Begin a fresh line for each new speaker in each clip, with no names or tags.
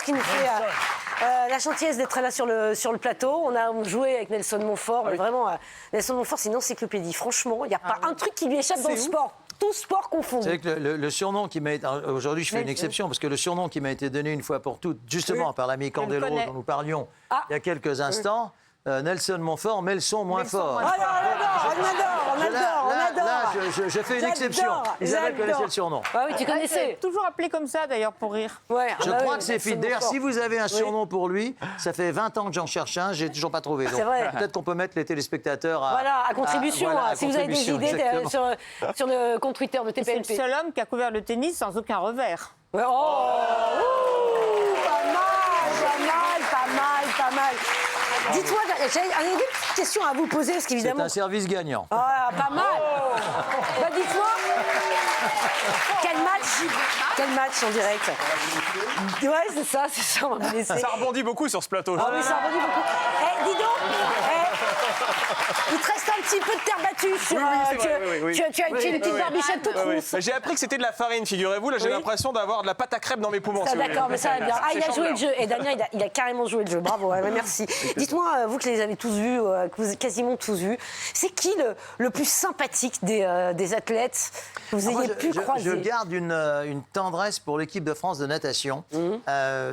qui nous fait la gentillesse d'être là sur le plateau. On a joué avec Nelson Montfort, mais vraiment, Nelson Montfort, c'est une encyclopédie. Franchement, il n'y a pas un truc qui lui échappe dans le sport. Tout sport confondu.
C'est vrai que le surnom qui m'a été... Aujourd'hui, je fais une exception, parce que le surnom qui m'a été donné une fois pour toutes, justement par l'ami Candeloro dont nous parlions il y a quelques instants, Nelson Montfort, mais le son moins fort.
On adore.
Là, je fais une exception. Isabelle connaissait le surnom.
Ah oui, tu connaissais.
Toujours appelé comme ça, d'ailleurs, pour rire.
Ouais,
Je crois que c'est fit. D'ailleurs, si vous avez un surnom pour lui, ça fait 20 ans que j'en cherche un, j'ai toujours pas trouvé. Donc, peut-être qu'on peut mettre les téléspectateurs à
contribution. Si vous avez des idées sur le compte Twitter de
C'est
TPLP.
le seul homme qui a couvert le tennis sans aucun revers.
Ouais, pas mal. Dites-moi, j'avais des petites questions à vous poser, parce
C'est
qu'évidemment...
un service gagnant.
Ah, pas mal. Bah, dites-moi, quel match en direct? Ouais, c'est ça, on va me laisser.
Ça rebondit beaucoup sur ce plateau.
Ah oui, ça rebondit beaucoup. Dis donc, il te reste un petit peu de terre battue sur...
Oui.
Tu as une petite barbichette toute rousse.
J'ai appris que c'était de la farine, figurez-vous. Là, j'ai l'impression d'avoir de la pâte à crêpes dans mes poumons.
Ça, d'accord, mais ça va bien. Ah, il a joué le jeu. Et Damien, il a carrément joué le jeu. Bravo, merci. Dites-moi, vous qui les avez tous vus, que vous avez quasiment tous vus, c'est qui le plus sympathique des athlètes que vous ayez pu croiser?
Je garde une tendresse pour l'équipe de France de natation.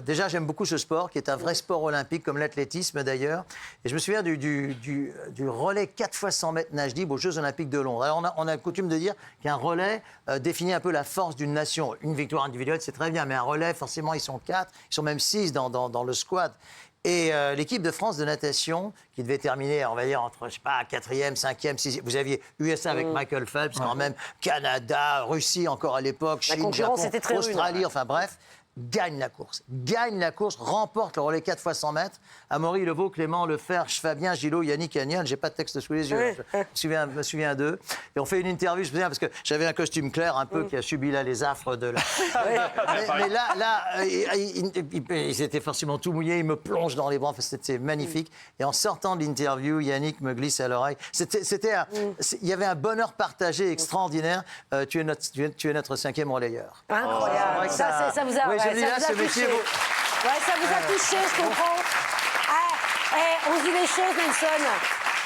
Déjà, j'aime beaucoup ce sport, qui est un vrai sport olympique, comme l'athlétisme d'ailleurs. Et je me souviens du relais 4 fois 100 mètres nage libre aux Jeux Olympiques de Londres. Alors, on a coutume de dire qu'un relais définit un peu la force d'une nation. Une victoire individuelle, c'est très bien, mais un relais, forcément, ils sont 4, ils sont même 6 dans le squad. Et l'équipe de France de natation, qui devait terminer, on va dire, entre, je sais pas, 4e, 5e, 6e. Vous aviez USA avec Michael Phelps, quand même, Canada, Russie encore à l'époque, Chine, Japon, Australie, enfin bref. Gagne la course, remporte le relais 4 fois 100 mètres. Amaury, Levaux, Clément, Leferche, Fabien, Gillot, Yannick, Agnan. J'ai pas de texte sous les yeux. Je me souviens d'eux. Et on fait une interview, je me souviens, parce que j'avais un costume clair un peu qui a subi là les affres de la... mais là, ils étaient forcément tout mouillés. Ils me plongent dans les bras. Enfin, c'était magnifique. Et en sortant de l'interview, Yannick me glisse à l'oreille. Il y avait un bonheur partagé extraordinaire. Tu es notre 5e relayeur.
Incroyable. Ça vous a...
Oui, je dis là, ce métier...
ça vous a touché, je comprends. On se dit les choses, Nelson.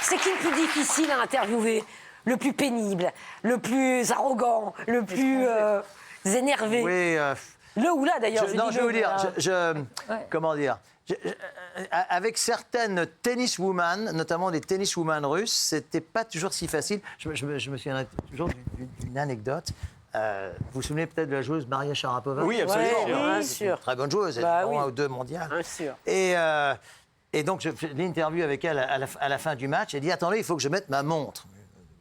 C'est qui le plus difficile à interviewer? Le plus pénible, le plus arrogant, le plus énervé?
Oui.
Le ou là, d'ailleurs.
Je vais vous dire, comment dire, avec certaines tenniswomen, notamment des tenniswomen russes, c'était pas toujours si facile. Je me souviendrai toujours d'une anecdote. Vous vous souvenez peut-être de la joueuse Maria Sharapova?
Oui, absolument.
Bien sûr.
Très bonne joueuse, elle est 1 ou 2 mondiales.
Bien sûr.
Et donc, je fais l'interview avec elle à la fin du match. Elle dit, attendez, il faut que je mette ma montre.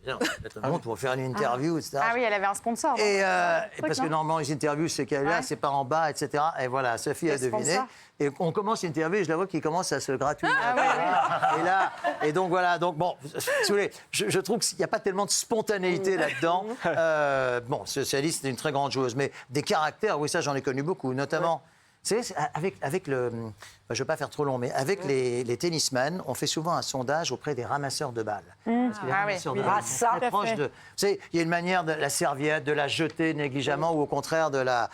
Bien, mettre la montre pour faire une interview, etc.
Ah oui, elle avait un sponsor.
Et parce que normalement, les interviews, c'est qu'elle est là, c'est par en bas, etc. Et voilà, Sophie a deviné. Et on commence l'interview et je la vois qui commence à se gratouiller. Et donc voilà, bon, si vous voulez, je trouve qu'il n'y a pas tellement de spontanéité là-dedans. Bon, Socialiste, c'est une très grande joueuse, mais des caractères, oui, ça j'en ai connu beaucoup, notamment... Vous savez, avec le... Je ne veux pas faire trop long, mais avec les tennismen, on fait souvent un sondage auprès des ramasseurs de balles. Parce que les ramasseurs de balles sont très proches de... Vous savez, il y a une manière de la serviette, de la jeter négligemment ou au contraire de la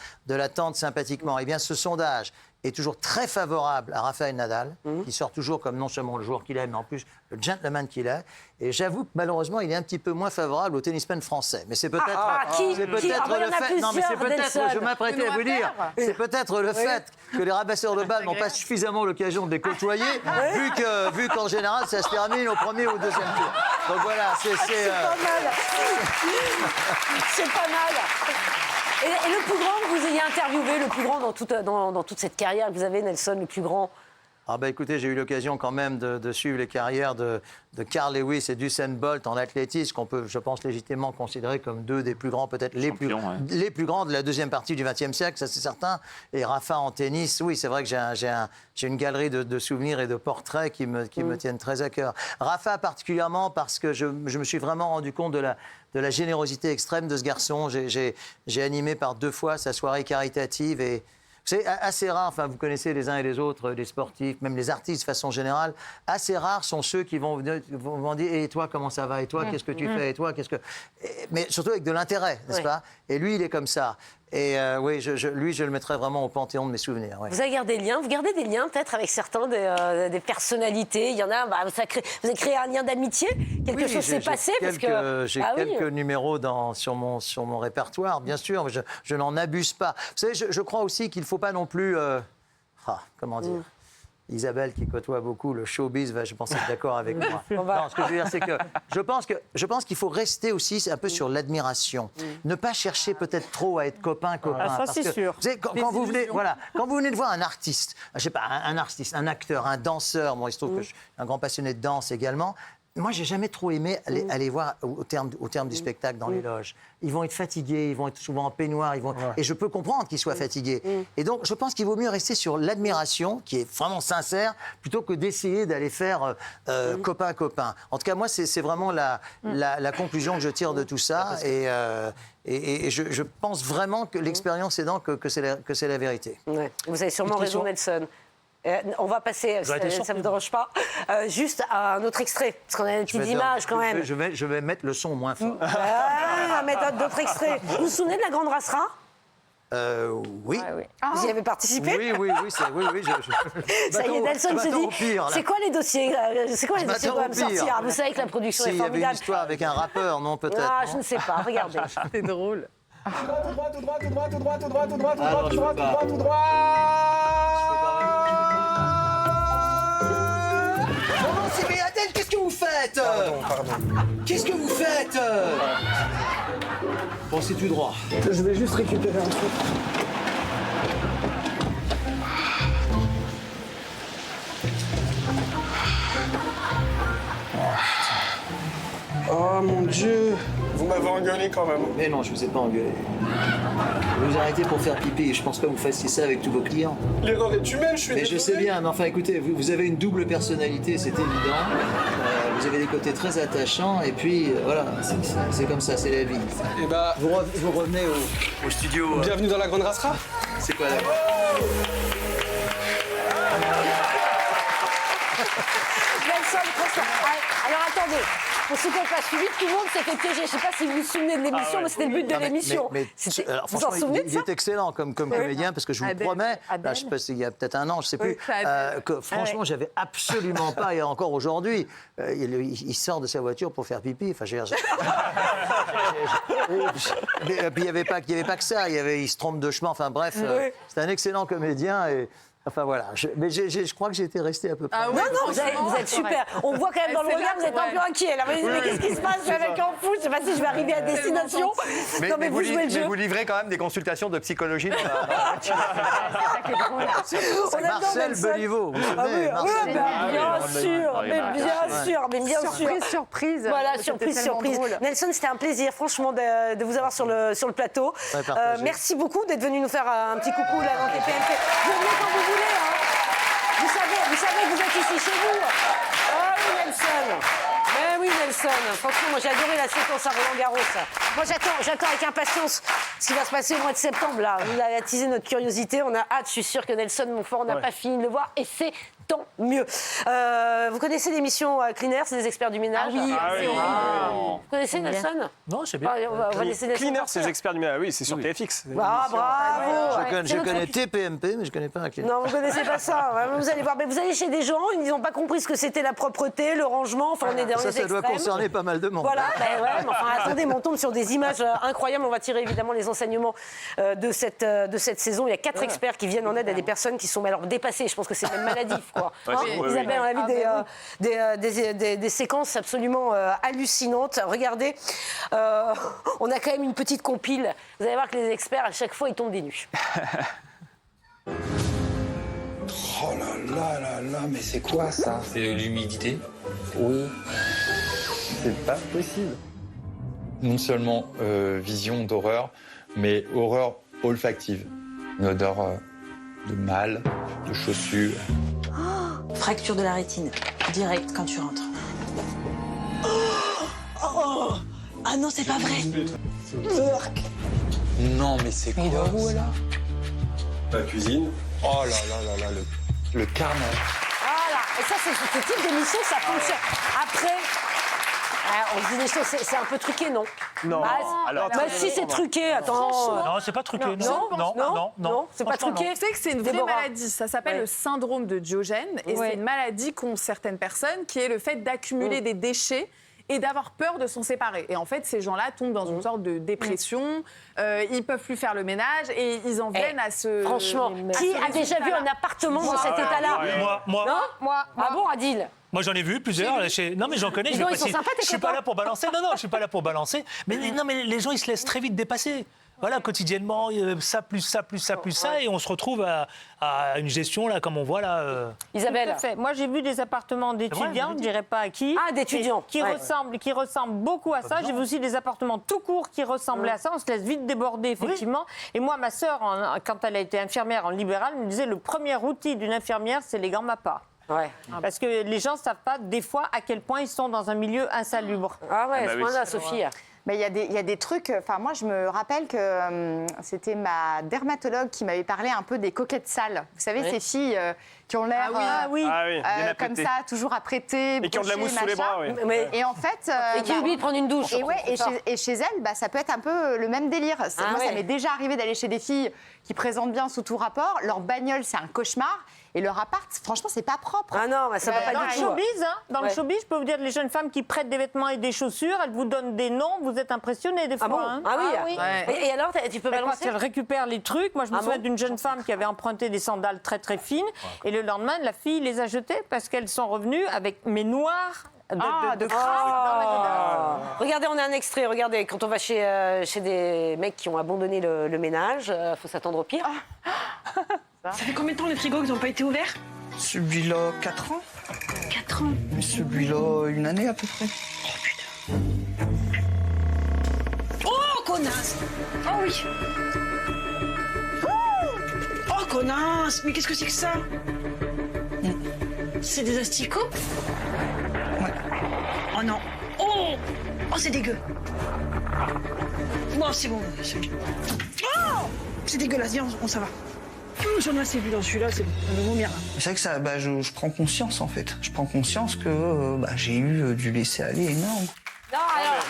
tendre sympathiquement. Eh bien, ce sondage est toujours très favorable à Rafael Nadal, qui sort toujours comme non seulement le joueur qu'il est, mais en plus le gentleman qu'il est. Et j'avoue que malheureusement, il est un petit peu moins favorable aux tennismen français. Mais c'est peut-être le fait. Non, mais c'est peut-être. Je m'apprêtais à vous dire. C'est peut-être le fait que les ramasseurs de balles n'ont pas suffisamment l'occasion de les côtoyer, vu qu'en général, ça se termine au premier ou au deuxième tour. Donc voilà, c'est
pas mal. C'est pas mal. Et le plus grand que vous ayez interviewé, le plus grand dans toute cette carrière que vous avez, Nelson, le plus grand?
Ah bah écoutez, j'ai eu l'occasion quand même de suivre les carrières de Carl Lewis et d'Usain Bolt en athlétisme, qu'on peut, je pense, légitimement considérer comme 2 des plus grands, peut-être les plus grands de la deuxième partie du XXe siècle, ça c'est certain. Et Rafa en tennis, oui, c'est vrai que j'ai une galerie de souvenirs et de portraits qui me tiennent très à cœur. Rafa particulièrement parce que je me suis vraiment rendu compte de la générosité extrême de ce garçon. J'ai animé par 2 fois sa soirée caritative et... C'est assez rare, enfin vous connaissez les uns et les autres, les sportifs, même les artistes de façon générale, assez rares sont ceux qui vont dire « Et toi, comment ça va? Et toi, qu'est-ce que tu fais? Et toi, qu'est-ce que... » Mais surtout avec de l'intérêt, n'est-ce pas? Et lui, il est comme ça. Et oui, lui, je le mettrais vraiment au panthéon de mes souvenirs. Ouais.
Vous avez gardé des liens, vous gardez des liens peut-être avec certains des personnalités. Il y en a, vous avez créé un lien d'amitié. Quelque chose s'est passé
J'ai quelques numéros sur mon répertoire, bien sûr. Mais je n'en abuse pas. Vous savez, je crois aussi qu'il ne faut pas non plus, comment dire. Isabelle, qui côtoie beaucoup le showbiz, je pense être d'accord avec moi. Non, ce que je veux dire, c'est que je pense qu'il faut rester aussi un peu sur l'admiration. Ne pas chercher peut-être trop à être copain.
Ça, c'est sûr.
Vous savez, quand vous venez de voir un artiste, je sais pas, un artiste, un acteur, un danseur, moi il se trouve que je suis un grand passionné de danse également. Moi, j'ai jamais trop aimé aller voir au terme du spectacle dans les loges. Ils vont être fatigués, ils vont être souvent en peignoir, et je peux comprendre qu'ils soient fatigués. Et donc, je pense qu'il vaut mieux rester sur l'admiration, qui est vraiment sincère, plutôt que d'essayer d'aller faire copain-copain. En tout cas, moi, c'est vraiment la conclusion que je tire de tout ça. Et je pense vraiment que l'expérience aidant que c'est la vérité.
Ouais. Vous avez sûrement raison, Nelson. On va passer, ça ne me dérange pas, juste à un autre extrait, parce qu'on a une petite image quand même.
Je vais mettre le son moins fort.
On va mettre d'autres extraits. Vous vous souvenez de la Grande Rassera ?
Oui.
Vous y avez participé ?
Oui.
Ça y est, Nelson se dit, c'est quoi les dossiers qu'on va me sortir ? Vous savez que la production est
formidable. S'il y avait une histoire avec un rappeur, non, peut-être.
Ah, je ne sais pas, regardez.
C'est drôle.
Mais Adèle, qu'est-ce que vous faites ?
Pardon.
Qu'est-ce que vous faites ? Bon, c'est tout droit.
Je vais juste récupérer un truc. Oh mon Dieu! Vous m'avez engueulé quand même.
Mais non, je vous ai pas engueulé. Vous vous arrêtez pour faire pipi. Je pense pas que vous fassiez ça avec tous vos clients.
L'erreur est humaine, je suis
Mais
désolé.
je sais bien, mais enfin écoutez, vous avez une double personnalité, c'est évident. Vous avez des côtés très attachants, et puis voilà, c'est comme ça, c'est la vie.
Et bah,
Vous revenez au studio.
bienvenue dans la Grande Rassera.
C'est quoi là?
Nelson, alors attendez, pour ceux qui n'ont pas suivi, tout le monde s'est fait piéger. Je ne sais pas si vous vous souvenez de l'émission, mais c'était le but de l'émission.
Alors,
Vous en
franchement,
souvenez de
il
ça?
est excellent comme comédien, parce que je vous promets, là, je sais pas s'il y a peut-être un an, je sais plus, que franchement, j'avais absolument pas, et encore aujourd'hui, il sort de sa voiture pour faire pipi. Enfin, mais puis il n'y avait pas que ça, il se trompe de chemin, enfin bref, c'est un excellent comédien. Enfin voilà, mais je crois que j'étais resté à peu près.
Non, vous êtes super. On voit quand même dans le regard, vous êtes un peu inquiet. Là. Mais qu'est-ce qui se passe avec un fou? Je ne sais pas si je vais arriver à destination. Non, mais vous jouez le jeu.
Mais vous livrez quand même des consultations de psychologie.
On adore
Marcel
Nelson.
Beliveau, vous vous
Ah
souvenez,
oui,
Marcel.
bien sûr.
Surprise.
Voilà,
C'était
surprise.
tellement drôle.
Nelson, c'était un plaisir, franchement, de vous avoir sur le plateau.
Ouais, partagé.
Merci beaucoup d'être venu nous faire un petit coucou là dans TPMP. Vous venez quand vous voulez. Hein. Vous savez que vous êtes ici chez vous. Ah oui, Nelson. Mais oui, Nelson. Franchement, moi, j'ai adoré la séquence à Roland-Garros. Moi, j'attends avec impatience ce qui va se passer au mois de septembre. Là, vous avez attisé notre curiosité. On a hâte. Je suis sûre que Nelson Montfort n'a pas fini de le voir. Et c'est tant mieux. Vous connaissez l'émission Clean Air, c'est des experts du ménage? Vous connaissez Nelson?
Non, c'est bien.
On va laisser Nelson.
Cleaner, c'est les experts du ménage. Oui, c'est sur TFX.
Ah, bravo.
Je connais TPMP, mais je connais pas un client.
Non, vous connaissez pas ça. Vous allez voir. Mais vous allez chez des gens, ils n'ont pas compris ce que c'était la propreté, le rangement. Enfin, on est dans les
Ça doit
extrêmes.
concerner pas mal de monde.
Voilà, mais enfin, attendez, mais on tombe sur des images incroyables. On va tirer évidemment les enseignements de cette saison. Il y a 4 experts qui viennent en aide à des personnes qui sont alors dépassées. Je pense que c'est même maladif, quoi. Isabelle, on a vu des séquences absolument hallucinantes. Regardez, on a quand même une petite compile. Vous allez voir que les experts, à chaque fois, ils tombent des nues.
Oh là, mais c'est quoi ça?
C'est l'humidité.
Oui. C'est pas possible.
Non seulement vision d'horreur, mais horreur olfactive. Une odeur de mal, de chaussures.
Fracture de la rétine, direct quand tu rentres. Ah non, c'est pas vrai.
Non, mais c'est quoi ça?
La cuisine.
Oh là, le carnage.
Voilà, et ça, c'est ce type d'émission, ça fonctionne. Après, on se dit des choses, c'est un peu truqué, non?
Non.
Bah si, c'est truqué, attends.
Non, c'est pas truqué.
Non, c'est pas truqué.
Vous savez que c'est une vraie
Déborah.
maladie. Ça s'appelle le syndrome de Diogène. Et c'est une maladie qu'ont certaines personnes, qui est le fait d'accumuler des déchets et d'avoir peur de s'en séparer. Et en fait, ces gens-là tombent dans une sorte de dépression, ils peuvent plus faire le ménage et ils en viennent à se...
Franchement, qui a déjà vu un appartement dans cet état-là?
Moi.
Ah bon, Adil?
Moi, j'en ai vu plusieurs. Non, mais j'en connais.
Ils sont sympas, tes
je suis pas là pour balancer. Non, je suis pas là pour balancer. Mais non, mais les gens, ils se laissent très vite dépasser. Voilà, quotidiennement, ça, plus ça, plus ça, plus ça, et on se retrouve à une gestion, là, comme on voit, là.
Isabelle.
Tout à fait. Moi, j'ai vu des appartements d'étudiants, je ne dirais pas à qui.
Ah, d'étudiants.
Qui ressemblent beaucoup à ça. J'ai vu aussi des appartements tout courts qui ressemblaient à ça. On se laisse vite déborder, effectivement. Et moi, ma sœur, quand elle a été infirmière en libéral, me disait le premier outil d'une infirmière, c'est les gants MAPA.
Ouais.
Parce que les gens ne savent pas, des fois, à quel point ils sont dans un milieu insalubre.
Ah ouais, à ce point-là, Sophie.
Mais il y a des trucs. Enfin, moi, je me rappelle que c'était ma dermatologue qui m'avait parlé un peu des coquettes sales. Vous savez, ces filles qui ont l'air comme ça, toujours apprêtées,
et qui ont de la mousse sous les bras, oui.
Et en fait,
et qui oublient de prendre une douche.
Et chez elles, ça peut être un peu le même délire. Moi, ça m'est déjà arrivé d'aller chez des filles qui présentent bien sous tout rapport. Leur bagnole, c'est un cauchemar. Et leur appart, franchement, c'est pas propre.
Ah non, mais ça va pas
dans
du
le
tout.
showbiz, dans le showbiz, je peux vous dire, les jeunes femmes qui prêtent des vêtements et des chaussures, elles vous donnent des noms, vous êtes impressionnés des fois.
Ah bon
hein.
Ah oui. Et alors, tu peux balancer?
Quand elles récupèrent les trucs, moi je me souviens d'une jeune femme qui avait emprunté des sandales très très fines, et le lendemain, la fille les a jetées parce qu'elles sont revenues avec mes noirs de crabe dans la godasse.
Regardez, on a un extrait. Regardez, quand on va chez des mecs qui ont abandonné le ménage, faut s'attendre au pire.
Ça fait combien de temps les frigos qui n'ont pas été ouverts?
Celui-là, 4 ans.
4 ans.
Et celui-là, 1 année à peu près.
Oh putain. Oh, connasse. Oh oui. Oh, connasse. Mais qu'est-ce que c'est que ça? C'est des asticots?
Ouais.
Oh non. Oh, c'est dégueu. Non, c'est bon. Oh, c'est dégueulasse. Viens, ça va. J'en ai assez vu dans celui-là, c'est bon, on va vomir.
C'est vrai que ça, je prends conscience en fait. Je prends conscience que j'ai eu du laisser-aller énorme.
Non, alors,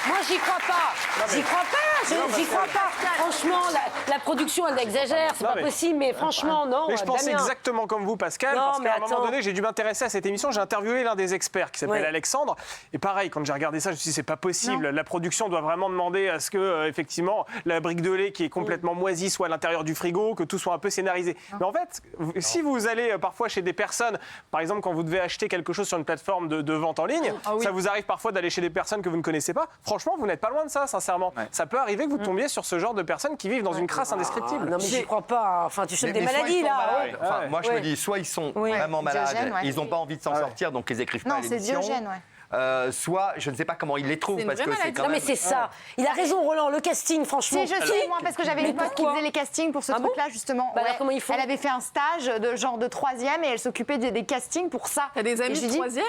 moi, j'y crois pas. J'y crois pas. Franchement, la production, elle exagère. C'est pas possible, mais franchement, non.
Mais je pense
Damien.
exactement comme vous, Pascal, parce qu'à un moment donné, j'ai dû m'intéresser à cette émission. J'ai interviewé l'un des experts qui s'appelle Alexandre. Et pareil, quand j'ai regardé ça, je me suis dit, c'est pas possible. La production doit vraiment demander à ce que, effectivement, la brique de lait qui est complètement moisie soit à l'intérieur du frigo, que tout soit un peu scénarisé. Mais en fait, si vous allez parfois chez des personnes, par exemple, quand vous devez acheter quelque chose sur une plateforme de vente en ligne, ça vous arrive parfois d'aller chez des personnes que vous ne connaissez pas. Franchement, vous n'êtes pas loin de ça, sincèrement. Ça peut arriver que vous tombiez sur ce genre de personnes qui vivent dans une crasse indescriptible.
Non, mais j'y crois pas. Enfin, tu chopes des maladies, là.
Moi, je me dis, soit ils sont vraiment malades, ils n'ont pas envie de s'en sortir, donc ils écrivent pas à l'émission.
Non, c'est Diogène,
soit, je ne sais pas comment ils les trouvent, parce que c'est quand
Non,
même...
mais c'est ça. Il a raison, Roland, le casting, franchement.
Si, je sais, moi, parce que j'avais une pote qui faisait les castings pour ce truc-là, justement.
Alors, comment ils font?
Elle avait fait un stage de genre de 3e et elle s'occupait des castings pour ça.
T'as des amis de 3e?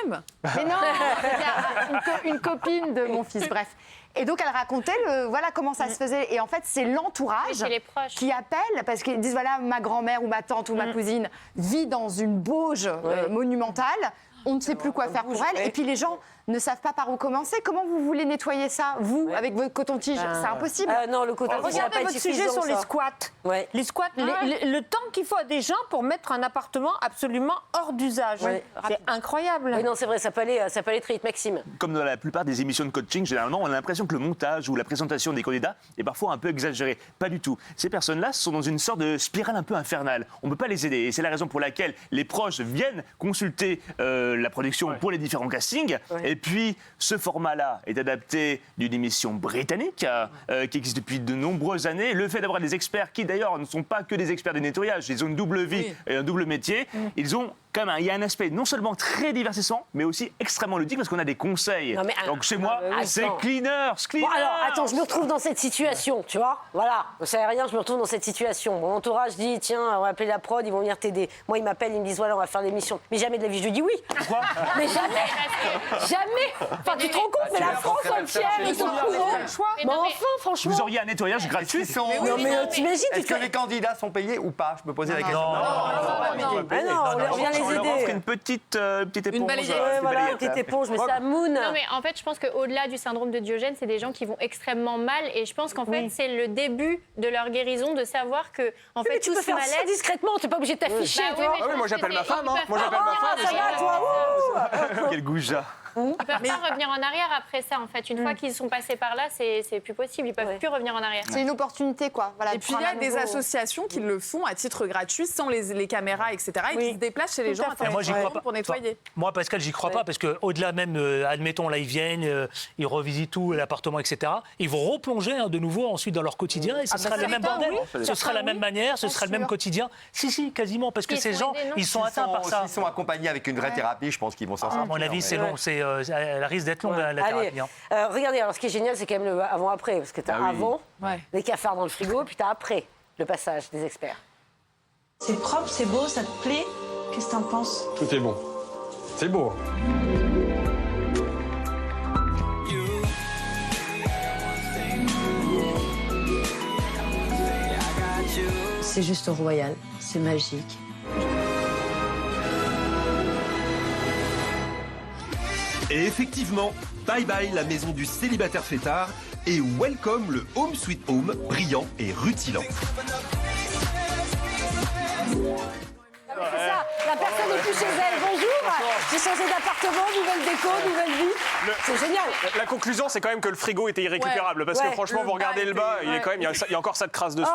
Mais non, c'était une copine de mon fils, bref. Et donc, elle racontait comment ça se faisait. Et en fait, c'est l'entourage qui appelle, parce qu'ils disent, voilà, ma grand-mère ou ma tante ou ma cousine vit dans une bauge monumentale. On ne sait plus quoi faire pour elle. Et puis, les gens ne savent pas par où commencer. Comment vous voulez nettoyer ça, vous, avec votre coton-tige? C'est impossible.
Non, le coton-tige, ça va pas
Regardez
être
votre sujet
suffisant,
sur les
ça.
squats. Les squats, le temps qu'il faut à des gens pour mettre un appartement absolument hors d'usage. C'est incroyable.
Oui, non, c'est vrai, ça peut aller très vite, Maxime.
Comme dans la plupart des émissions de coaching, généralement, on a l'impression que le montage ou la présentation des candidats est parfois un peu exagéré. Pas du tout. Ces personnes-là sont dans une sorte de spirale un peu infernale. On ne peut pas les aider. Et c'est la raison pour laquelle les proches viennent consulter la production pour les différents castings. Et puis, ce format-là est adapté d'une émission britannique qui existe depuis de nombreuses années. Le fait d'avoir des experts qui, d'ailleurs, ne sont pas que des experts du nettoyage, ils ont une double vie et un double métier. Ils ont quand même, il y a un aspect non seulement très divertissant, mais aussi extrêmement ludique parce qu'on a des conseils. Donc chez moi, c'est cleaners.
Bon, alors, attends, je me retrouve dans cette situation, tu vois. Voilà, je savais rien, je me retrouve dans cette situation. Mon entourage dit, tiens, on va appeler la prod, ils vont venir t'aider. Moi, ils m'appellent, ils me disent, voilà, on va faire l'émission. Mais jamais de la vie, je lui dis oui.
Pourquoi?
Mais jamais. Enfin, tu te rends compte, mais la France entière est au courant. Mais enfin, franchement.
Vous auriez un nettoyage gratuit.
Non, mais t'imagines,
Est-ce que les candidats sont payés ou pas? Je me posais la question.
Non,
on vient les les
leur offre
aider.
une petite éponge.
Une balayette.
Ouais, voilà, une petite éponge, mais ça moune.
Non, mais en fait, je pense qu'au-delà du syndrome de Diogène, c'est des gens qui vont extrêmement mal. Et je pense qu'en fait, c'est le début de leur guérison de savoir que, en fait,
Mais tu
tout
peux
ce
faire ça
mal-être.
discrètement, tu n'es pas obligé de t'afficher,
Bah
tu
oui,
vois.
mais je
Ah oui,
pense
moi
que
j'appelle ma
c'est-
femme.
ils
Hein.
peuvent
Moi j'appelle
pas
ma femme.
revenir
Ça
en
va, toi
arrière.
Quel goujat.
Ils peuvent pas revenir en arrière après ça, en fait. Une fois qu'ils sont passés par là, c'est plus possible. Ils peuvent plus revenir en arrière.
C'est une opportunité, quoi. Voilà,
Et puis il y a des associations qui le font à titre gratuit, sans les caméras, etc. Et qui se déplacent chez les gens
Mais moi, j'y crois pas.
pour nettoyer.
Enfin, moi, Pascal, j'y crois pas parce que au-delà même, admettons, là, ils viennent, ils revisitent tout l'appartement, etc. Ils vont replonger de nouveau ensuite dans leur quotidien et ce sera le même bordel. Ce sera la même manière, ce sera le même quotidien. Si, quasiment, parce que
Ils
ces
sont
gens,
aidés, non
ils sont atteints par ça.
S'ils sont accompagnés avec une vraie thérapie, je pense qu'ils vont s'en sortir.
À mon avis, c'est
mais-
long. Elle risque d'être longue, la
Allez,
thérapie. Hein.
regardez, alors ce qui est génial, c'est quand même le avant-après, parce que tu as avant les cafards dans le frigo, puis tu as après le passage des experts.
C'est propre, c'est beau, ça te plaît? Qu'est-ce que t'en penses?
Tout est bon. C'est beau.
C'est juste royal, c'est magique.
Et effectivement, bye bye la maison du célibataire fêtard et welcome le Home Sweet Home brillant et rutilant.
C'est ça, la personne n'est plus chez elle. Bonjour, j'ai changé d'appartement, nouvelle déco, nouvelle vie. C'est génial.
La conclusion, c'est quand même que le frigo était irrécupérable. Parce que franchement, vous regardez le bas, il y a encore ça de crasse dessus.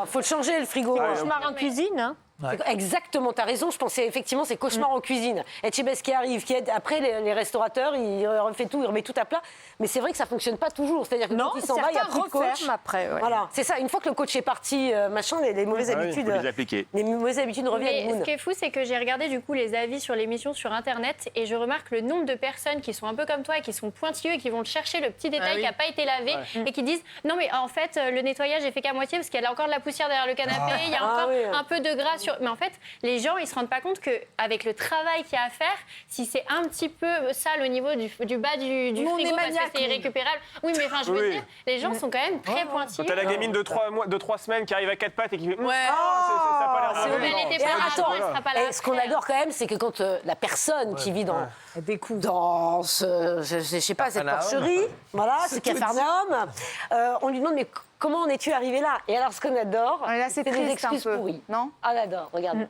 Faut le changer, le frigo.
Cauchemar en cuisine, hein.
Exactement, t'as raison. Je pensais effectivement c'est cauchemar en cuisine. Etchebest qui arrive, qui aide. Après les restaurateurs, il refait tout, il remet tout à plat. Mais c'est vrai que ça fonctionne pas toujours. C'est-à-dire que
Non,
quand il s'en va, il y a
certains
plus de coach.
referment après, ouais.
Voilà, c'est ça. Une fois que le coach est parti, machin, les mauvaises habitudes,
faut les appliquer.
les mauvaises habitudes reviennent.
Mais
Moon.
ce qui est fou, c'est que j'ai regardé du coup les avis sur l'émission sur Internet et je remarque le nombre de personnes qui sont un peu comme toi et qui sont pointilleux et qui vont chercher le petit détail qui n'a pas été lavé et qui disent non mais en fait le nettoyage est fait qu'à moitié parce qu'il y a encore de la poussière derrière le canapé, il y a encore un peu de gras sur. Mais en fait, les gens ils se rendent pas compte qu'avec le travail qu'il y a à faire, si c'est un petit peu sale au niveau du bas du
Nous, on
frigo
est
parce que
maniaques,
c'est irrécupérable. Oui, mais enfin je veux dire, les gens sont quand même très pointilleux.
Quand t'as la gamine de 3 semaines qui arrive à 4 pattes et qui fait.
Ouais.
ça a pas l'air
c'est
mauvais.
Elle était pas là avant, elle sera pas là
Et ce qu'on
après.
adore quand même, c'est que quand la personne qui vit dans je sais pas, cette porcherie, voilà, ce Capharnaüm, on lui demande mais comment en es-tu arrivé là? Et alors ce qu'on adore,
Là, c'est
des
triste
excuses
un peu,
pourries.
non?
Ah, on adore, regarde.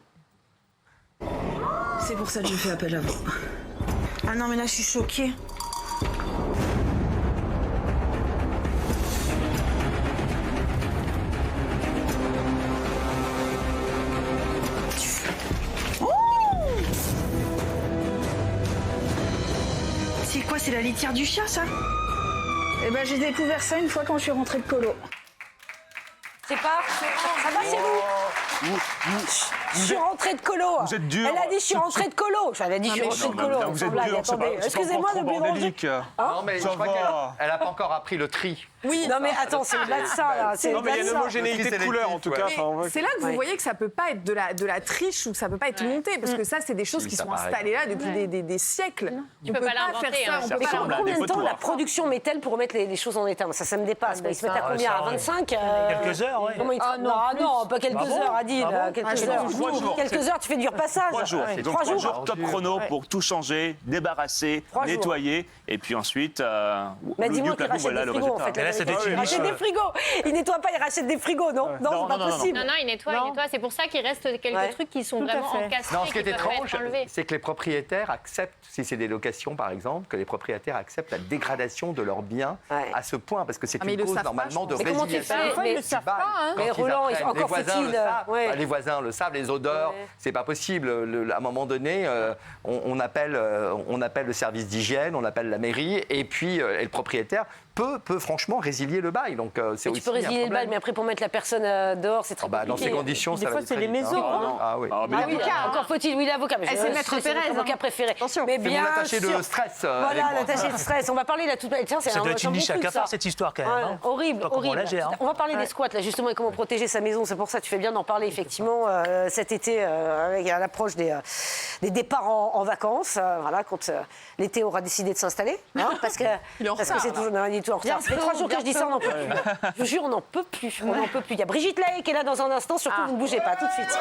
C'est pour ça que je fais appel à vous. Ah non, mais là, je suis choquée. C'est quoi, c'est la litière du chat, ça? Eh ben, j'ai découvert ça une fois quand je suis rentrée de colo.
C'est pas. Ça va, c'est vous? Je suis rentrée de colo.
Vous êtes dur.
Elle a dit je suis rentrée de colo. Elle a dit je suis rentrée de colo.
Vous êtes
Blague,
dur, c'est
attendez.
pas
Excusez-moi de
trop
me déranger.
bordélique.
Non, mais je
Ça
crois
va.
qu'elle n'a pas encore appris le tri.
Oui. Non mais attends, c'est au-delà de ça là. C'est
Non, mais il y a une
au-delà de ça.
homogénéité de couleurs en tout cas.
Mais
Enfin, ouais.
c'est là que vous voyez que ça peut pas être de la triche ou que ça peut pas être monté parce que ça c'est des choses
Oui,
qui
ça
sont
paraît.
installées là depuis des siècles.
Tu peux pas l'inventer,
faire
hein.
ça.
Ça
On peut pas
ressemble à
Combien
des
de temps
photos,
la
hein.
production met-elle pour remettre les choses en état? Ça me dépasse. Ils se mettent à combien? À 25
Quelques heures, oui.
Comment ils non, pas quelques heures, Adil. Quelques heures.
3 jours.
Quelques heures, tu fais du repassage.
3 jours.
Ouais.
Donc 3 jours top chrono pour tout changer, débarrasser,
3 jours.
nettoyer et puis ensuite.
Mais
le
dis-moi
Dieu
qu'il
plateau,
rachète
voilà
des
le
frigos, en
résultat.
fait.
Et là, c'est des
Il
petits
rachète
niches.
des frigos. Il nettoie pas, il rachète des frigos, non? Non, c'est pas possible.
Non, il nettoie. C'est pour ça qu'il reste quelques trucs qui sont vraiment encastrés.
Non, ce qui est
qui peuvent pas
étrange,
être enlevés.
c'est que les propriétaires acceptent, si c'est des locations par exemple, que les propriétaires acceptent la dégradation de leurs biens à ce point, parce que c'est
mais
une
ils le
cause
savent pas,
normalement
je
de
pense.
Mais comment tu
résiliation.
fais?
Des fois, ils
Mais-
le savent pas. Hein.
Mais
Quand ils
Roland,
apprennent,
encore
les voisins
faut-il,
le savent,
ouais.
bah, les voisins le savent, les odeurs, c'est pas possible. À un moment donné, on appelle le service d'hygiène, on appelle la mairie, et puis et le propriétaire peut franchement résilier le bail. Donc c'est
Mais
aussi
tu peux résilier
un
le bail,
problème.
mais après pour mettre la personne dehors, c'est très
Dans
compliqué.
ces conditions,
Des
ça
fois,
va être
c'est
très
les
vite, hein.
maisons, hein.
Ah oui.
Ah oui, encore faut-il, oui, l'avocat. Mais
Elle sait mettre
c'est
Pérez,
mon avocat
hein.
préféré.
Attention.
Mais
C'est mon
bien
attaché de
sûr.
stress.
Voilà, l'attaché de stress. On va parler là tout. Tiens, c'est
Ça doit être une
bon
niche à
truc,
cafard,
ça.
cette histoire, quand même.
Ouais,
hein.
horrible,
Je sais pas comment on
horrible.
la gère, hein.
On va parler des squats là justement et comment protéger sa maison. C'est pour ça que tu fais bien d'en parler effectivement cet été avec à l'approche des départs en vacances. Voilà, quand l'été aura décidé de s'installer, hein, parce que
Il est en retard,
c'est
là.
toujours non, il est tout en retard. Ça fait 3 jours que je dis ça, on n'en peut plus. Je vous jure, on n'en peut plus. On n'en peut plus. Il y a Brigitte Lay qui est là dans un instant. Surtout, vous ne bougez pas tout de suite.